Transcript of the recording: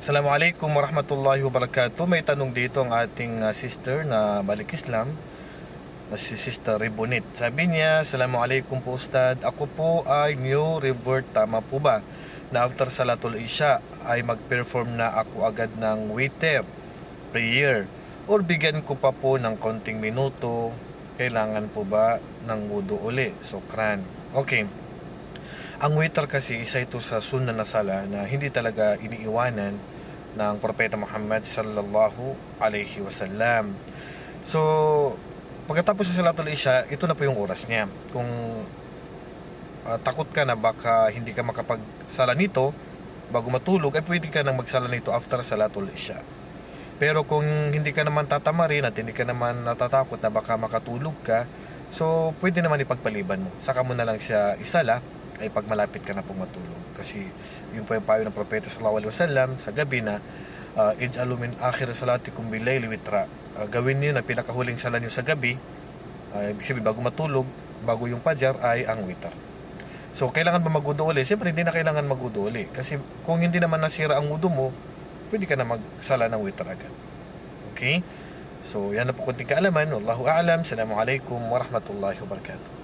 Assalamualaikum warahmatullahi wabarakatuh. May tanong dito ang ating sister na balik Islam, na si Sister Ribonit. Sabi niya, Assalamualaikum po Ustad. Ako po ay new revert. Tama po ba na after Salatul Isya ay mag-perform na ako agad ng witr prayer? Or bigyan ko pa po ng konting minuto? Kailangan po ba ng wudu uli? Sokran. Okay. Ang witr kasi isa ito sa sunnah na sala na hindi talaga iniiwanan ng Propeta Muhammad sallallahu alaihi wasallam. So, pagkatapos sa Salatul Isya, ito na po yung oras niya. Kung takot ka na baka hindi ka makapagsala nito bago matulog, ay pwede ka nang magsala nito after Salatul Isya. Pero kung hindi ka naman tatamarin at hindi ka naman natatakot na baka makatulog ka, so pwede naman ipagpaliban mo. Saka mo na lang siya isala ay pag malapit ka na pong matulog. Kasi yun po yung payo ng Propeta sallallahu alaihi wasallam sa gabi na ij'alu min akhir salatikum bil-layli witra. Gawin niyo na pinakahuling sala niyo sa gabi, ibig sabihin bago matulog, bago yung fajar ay ang witr. So kailangan ba mag-wudu uli? Siyempre hindi na kailangan mag-wudu uli. Kasi kung hindi naman nasira ang wudu mo, pwede ka na magsala ng witr agad. Okay? So yan na po kunting kaalaman. Wallahu a'lam. Assalamualaikum warahmatullahi wabarakatuh.